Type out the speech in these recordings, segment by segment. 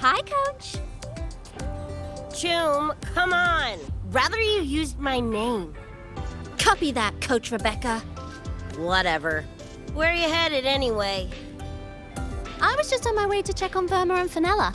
Hi, Coach. Choom, come on. Rather you used my name. Copy that, Coach Rebecca. Whatever. Where are you headed anyway? I was just on my way to check on Verma and Fenella.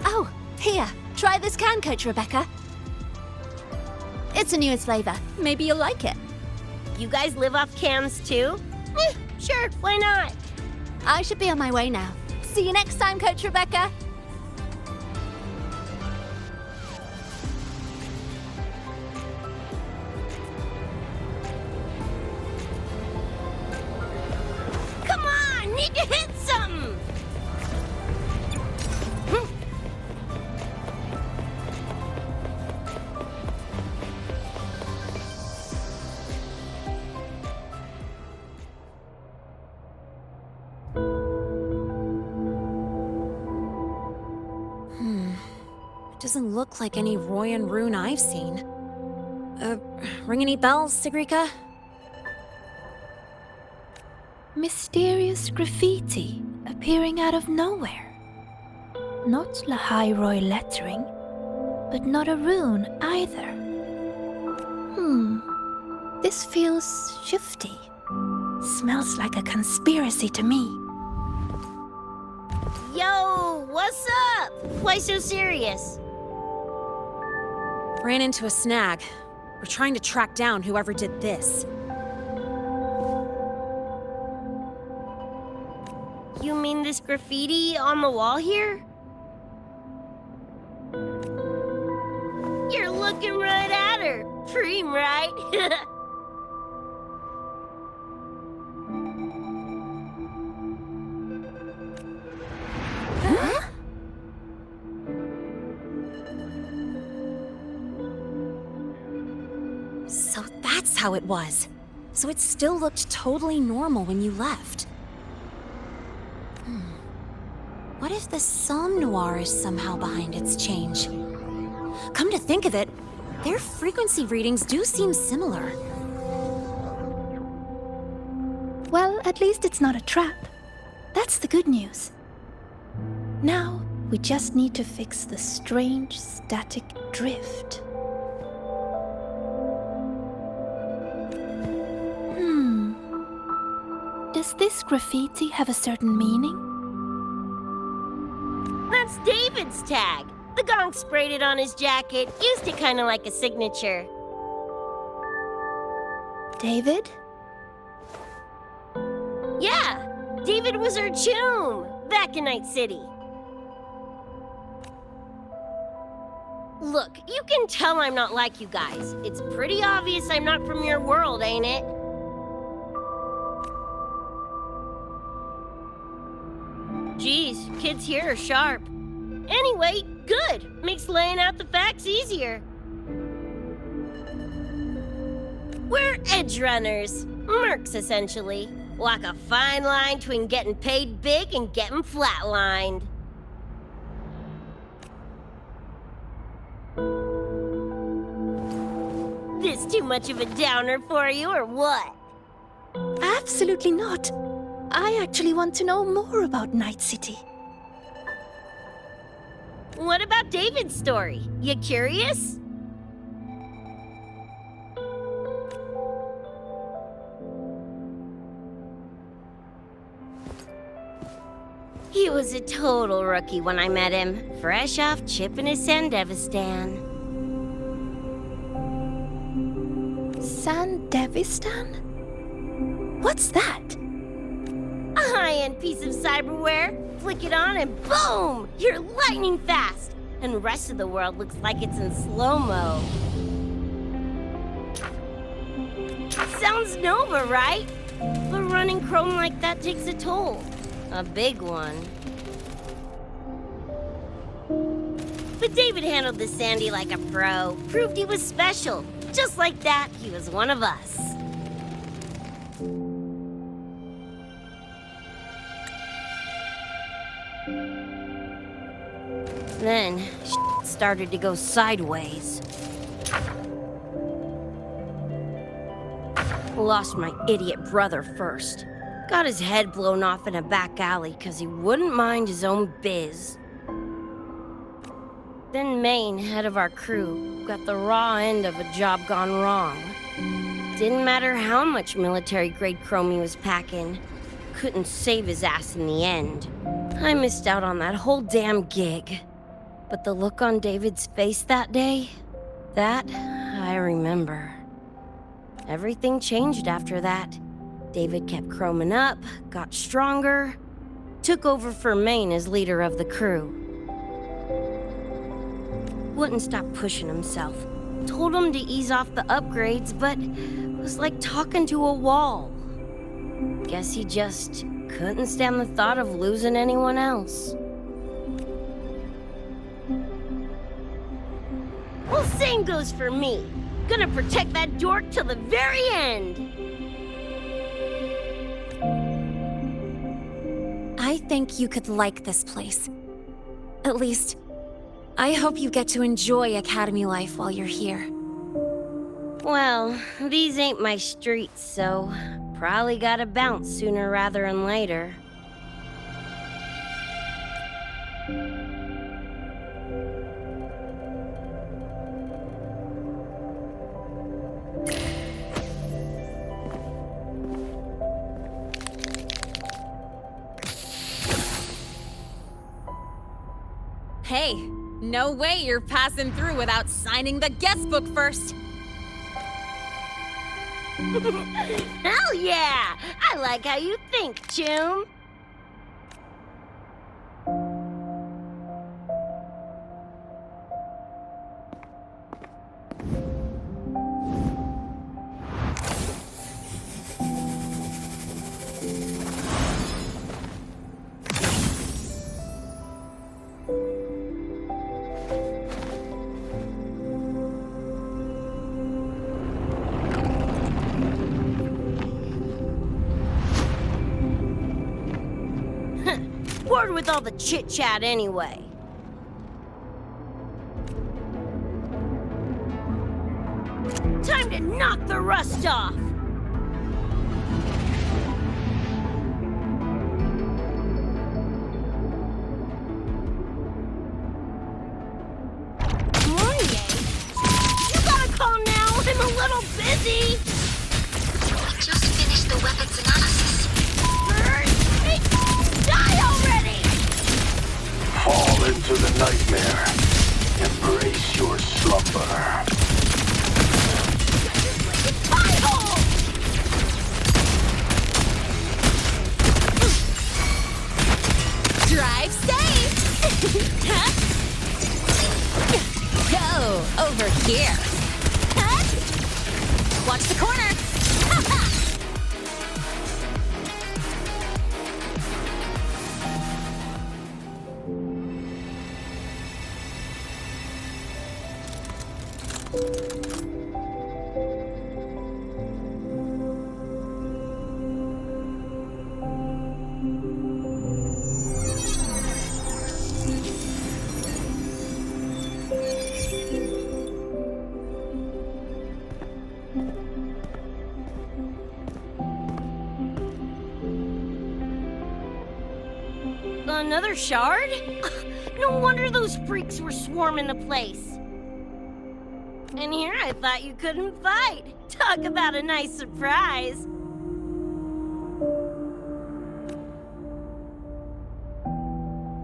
Oh, here. Try this can, Coach Rebecca. It's a newest flavor. Maybe you'll like it. You guys live off cans too? Sure, why not? I should be on my way now. See you next time, Coach Rebecca. Come on, need to hit something! Doesn't look like any Royan rune I've seen. Ring any bells, Sigrika? Mysterious graffiti appearing out of nowhere. Not Lahai lettering, but not a rune either. This feels shifty. Smells like a conspiracy to me. Yo, what's up? Why so serious? Ran into a snag. We're trying to track down whoever did this. You mean this graffiti on the wall here? You're looking right at her. Preem, right? So that's how it was. So it still looked totally normal when you left. What if the Somme Noir is somehow behind its change? Come to think of it, their frequency readings do seem similar. Well, at least it's not a trap. That's the good news. Now, we just need to fix the strange static drift. Does this graffiti have a certain meaning? That's David's tag. The gong sprayed it on his jacket, used it kind of like a signature. David? Yeah, David was our choom back in Night City. Look, you can tell I'm not like you guys. It's pretty obvious I'm not from your world, ain't it? Geez, kids here are sharp. Anyway, good. Makes laying out the facts easier. We're Edgerunners. Mercs, essentially. Walk a fine line between getting paid big and getting flatlined. This too much of a downer for you, or what? Absolutely not. I actually want to know more about Night City. What about David's story? You curious? He was a total rookie when I met him, fresh off chipping his Sandevistan. Sandevistan? What's that? A high-end piece of cyberware. Flick it on and boom! You're lightning fast! And the rest of the world looks like it's in slow-mo. Sounds Nova, right? But running chrome like that takes a toll. A big one. But David handled the Sandy like a pro. Proved he was special. Just like that, he was one of us. Then, shit started to go sideways. Lost my idiot brother first. Got his head blown off in a back alley because he wouldn't mind his own biz. Then Maine, head of our crew, got the raw end of a job gone wrong. Didn't matter how much military-grade chrome he was packing. Couldn't save his ass in the end. I missed out on that whole damn gig. But the look on David's face that day, that I remember. Everything changed after that. David kept chroming up, got stronger, took over for Maine as leader of the crew. Wouldn't stop pushing himself. Told him to ease off the upgrades, but was like talking to a wall. Guess he just couldn't stand the thought of losing anyone else. Well, same goes for me. Gonna protect that dork till the very end. I think you could like this place. At least, I hope you get to enjoy Academy life while you're here. Well, these ain't my streets, so probably gotta bounce sooner rather than later. Hey, no way you're passing through without signing the guest book first. Hell yeah! I like how you think, Choom. Bored with all the chit-chat anyway. Time to knock the rust off! Morning! You gotta call now, I'm a little busy! We just finished the weapons analysis. Die already! Fall into the nightmare. Embrace your slumber. Pie hole! Drive safe! Go over here. Watch the corner. Another shard? No wonder those freaks were swarming the place. And here I thought you couldn't fight. Talk about a nice surprise.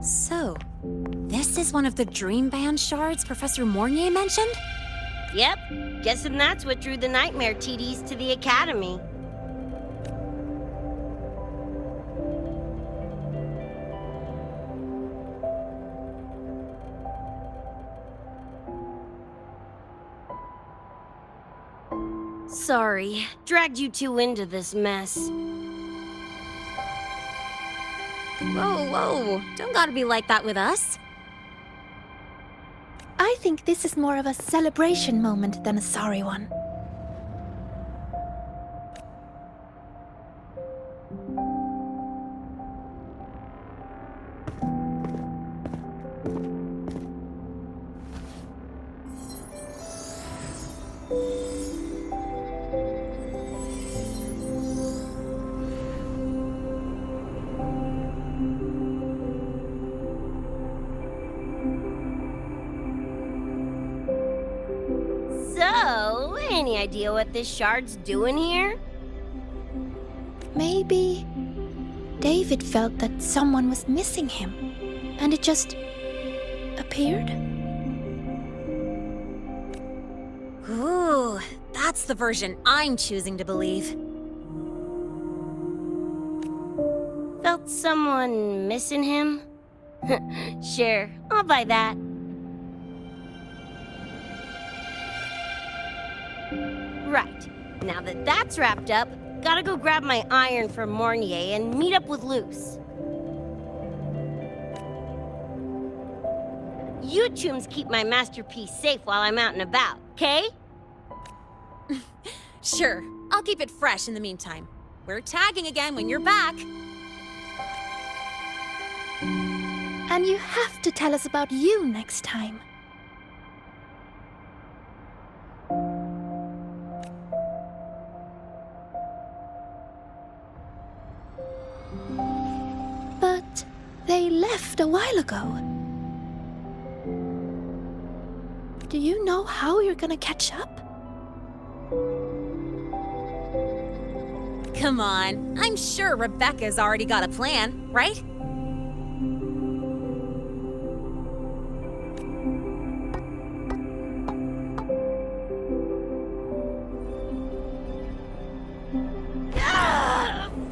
So, this is one of the Dream Band shards Professor Mornier mentioned? Yep, guessing that's what drew the Nightmare TDs to the Academy. Sorry, dragged you two into this mess. Whoa, don't gotta be like that with us. I think this is more of a celebration moment than a sorry one. any idea what this shard's doing here? Maybe David felt that someone was missing him, and it just appeared? Ooh, that's the version I'm choosing to believe. Felt someone missing him? Sure, I'll buy that. Right, now that that's wrapped up, gotta go grab my iron from Mornier and meet up with Luce. You tombs keep my masterpiece safe while I'm out and about, okay? Sure, I'll keep it fresh in the meantime. We're tagging again when you're back. And you have to tell us about you next time. But they left a while ago. Do you know how you're gonna catch up? Come on, I'm sure Rebecca's already got a plan, right?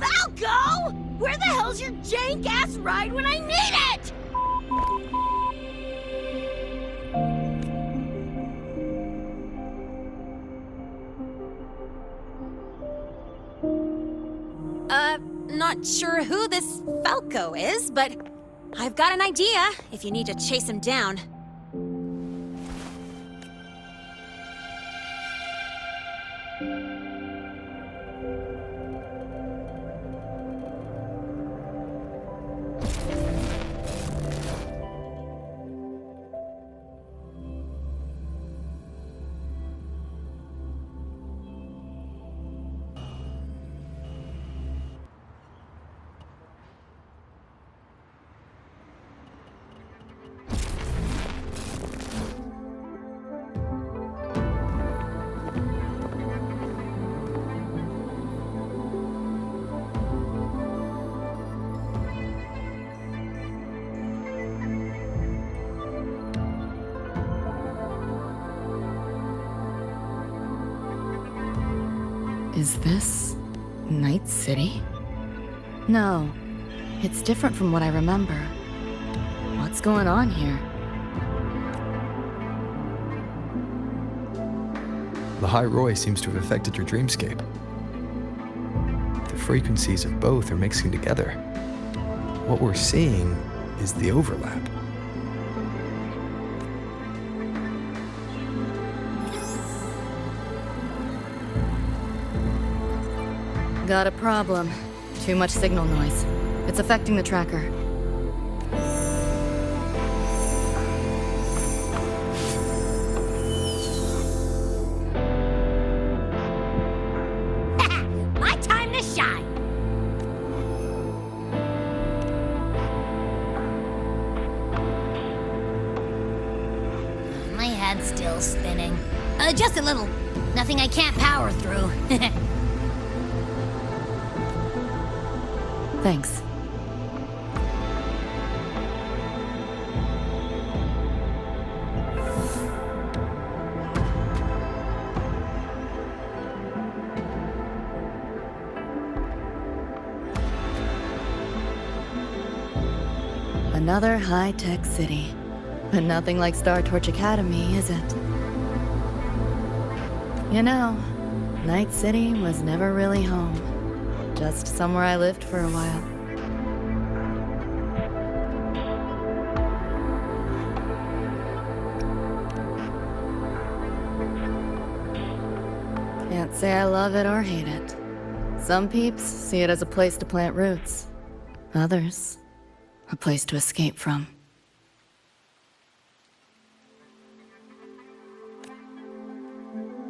Falco! Where the hell's your jank-ass ride when I need it? Not sure who this Falco is, but I've got an idea if you need to chase him down. Is this Night City? No, it's different from what I remember. What's going on here? The High Roy seems to have affected your dreamscape. The frequencies of both are mixing together. What we're seeing is the overlap. Got a problem. Too much signal noise. It's affecting the tracker. My time to shine! My head's still spinning. Just a little. Nothing I can't power through. Thanks. Another high-tech city. But nothing like Star Torch Academy, is it? You know, Night City was never really home. Just somewhere I lived for a while. Can't say I love it or hate it. Some peeps see it as a place to plant roots. Others, a place to escape from.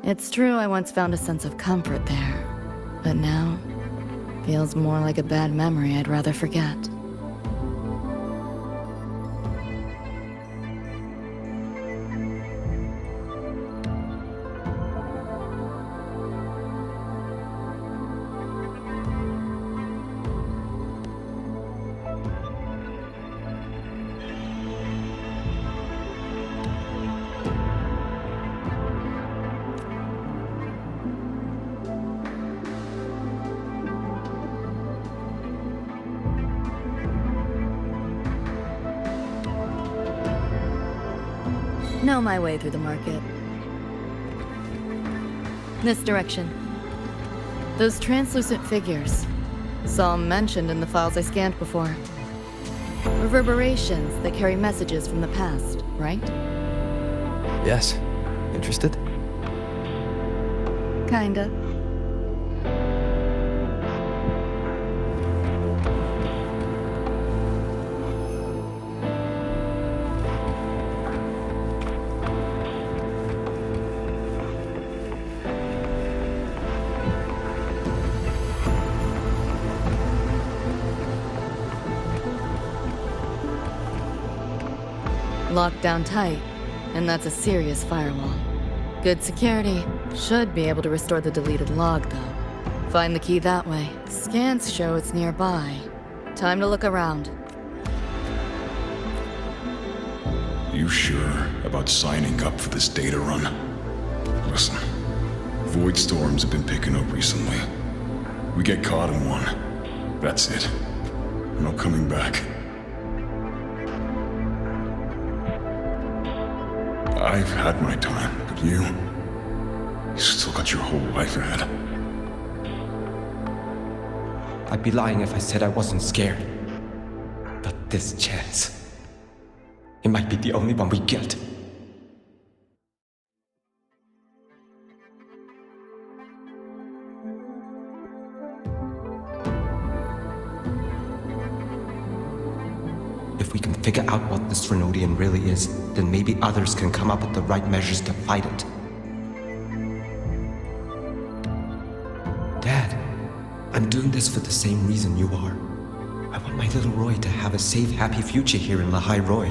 It's true I once found a sense of comfort there, but now feels more like a bad memory I'd rather forget. Know my way through the market. This direction. Those translucent figures. Saw 'em mentioned in the files I scanned before. Reverberations that carry messages from the past, right? Yes. Interested? Kinda. Locked down tight, and that's a serious firewall. Good security. Should be able to restore the deleted log, though. Find the key that way. Scans show it's nearby. Time to look around. You sure about signing up for this data run? Listen, void storms have been picking up recently. We get caught in one. That's it. No coming back. I've had my time, but you still got your whole life ahead. I'd be lying if I said I wasn't scared. But this chance, it might be the only one we get. If we can figure out what this Renodian really is, then maybe others can come up with the right measures to fight it. Dad, I'm doing this for the same reason you are. I want my little Roy to have a safe, happy future here in Lahai Roy.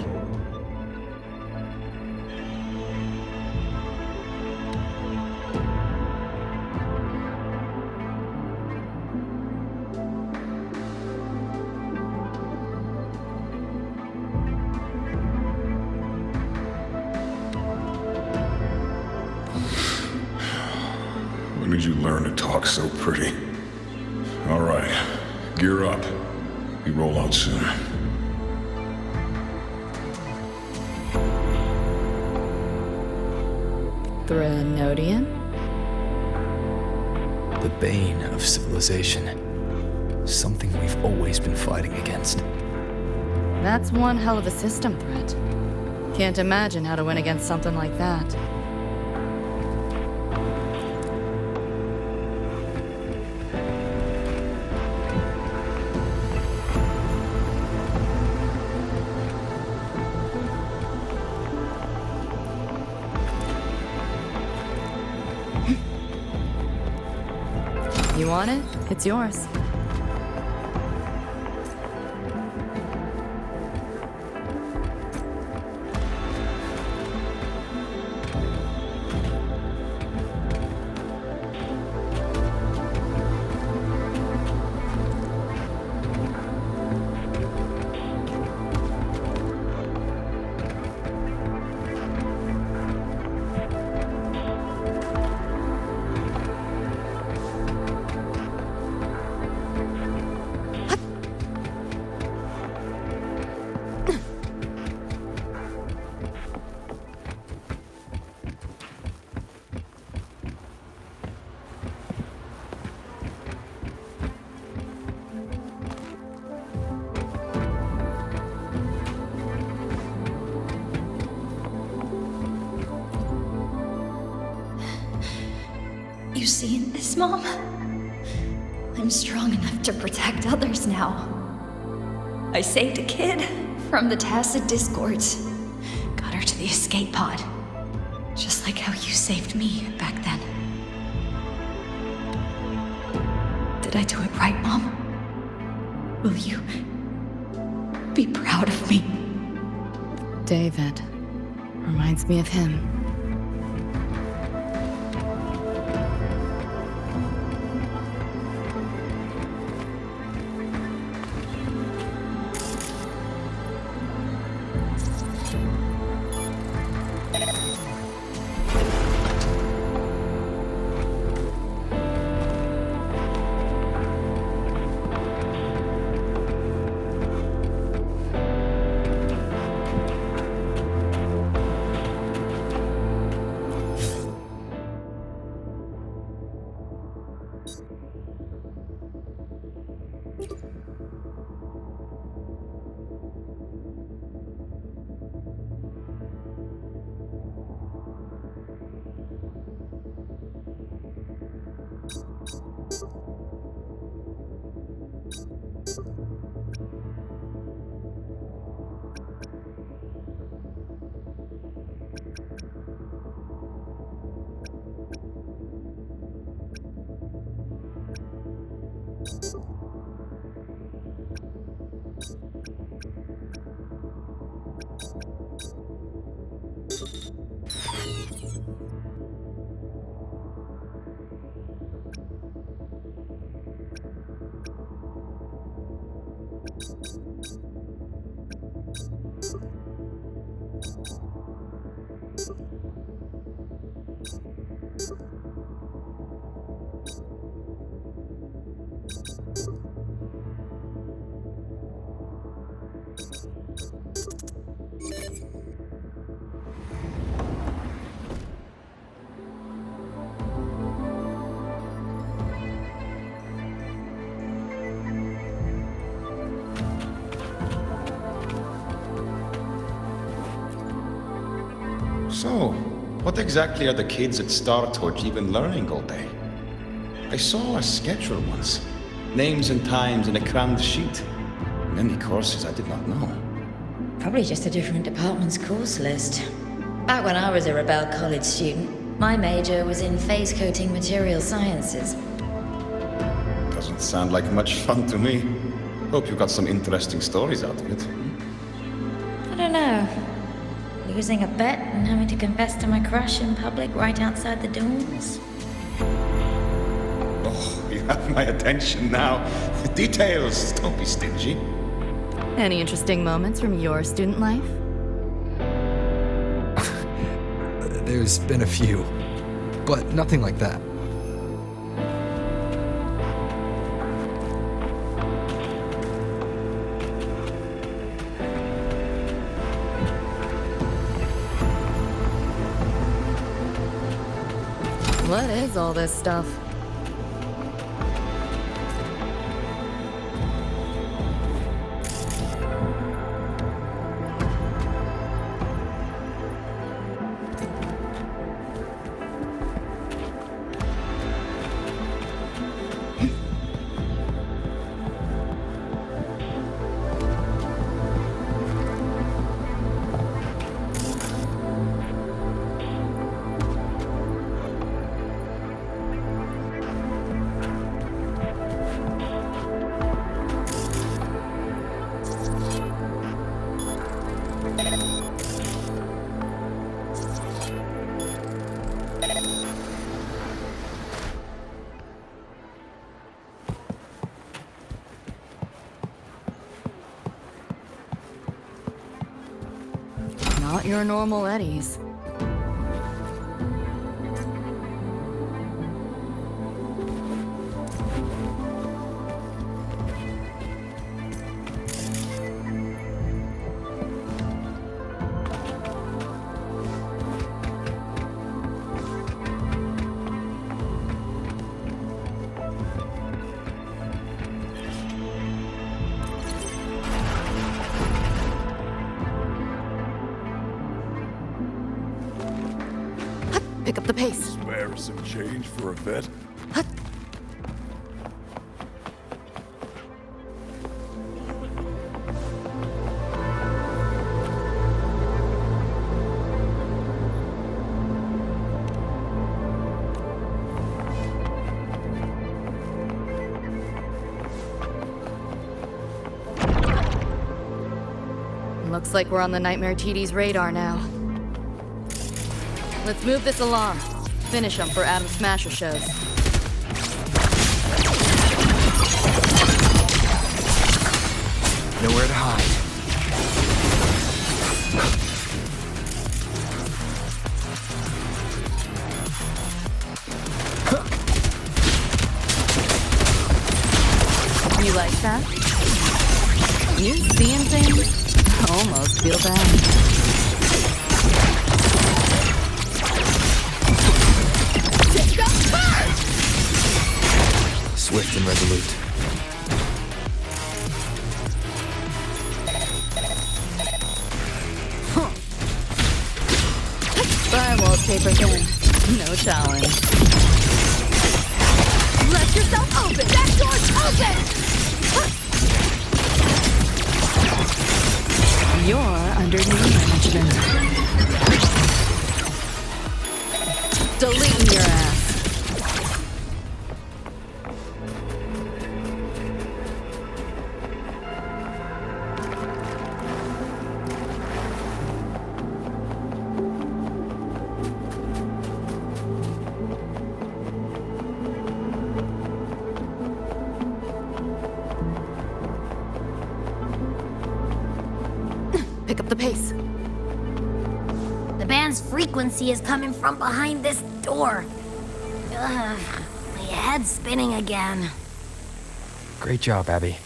When did you learn to talk so pretty? All right, gear up. We roll out soon. Renodian? The bane of civilization. Something we've always been fighting against. That's one hell of a system threat. Can't imagine how to win against something like that. You want it? It's yours. You seen this, Mom? I'm strong enough to protect others now. I saved a kid from the Tacit Discords. Got her to the escape pod. Just like how you saved me back then. Did I do it right, Mom? Will you be proud of me? David. Reminds me of him. So, what exactly are the kids at Star Torch even learning all day? I saw a schedule once. Names and times in a crammed sheet. Many courses I did not know. Probably just a different department's course list. Back when I was a Rebel College student, my major was in phase coating material sciences. Doesn't sound like much fun to me. Hope you got some interesting stories out of it. I don't know. Losing a bet and having to confess to my crush in public right outside the dorms. Oh, you have my attention now. Details, don't be stingy. Any interesting moments from your student life? There's been a few, but nothing like that. What is all this stuff? Not your normal Eddies. Pick up the pace. Spare some change for a vet? Looks like we're on the Nightmare TD's radar now. Let's move this alarm. Finish them for Adam Smasher shows. Nowhere to hide. You like that? You seeing things? Almost feel bad. Swift and resolute. Firewall paper thin. No challenge. Let yourself open! That door's open! You're under new management. Deleting your ass. up the pace. The band's frequency is coming from behind this door. Ugh, my head's spinning again. Great job, Abby.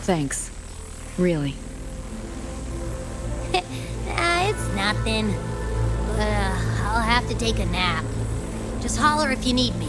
Thanks. Really. It's nothing. I'll have to take a nap. Just holler if you need me.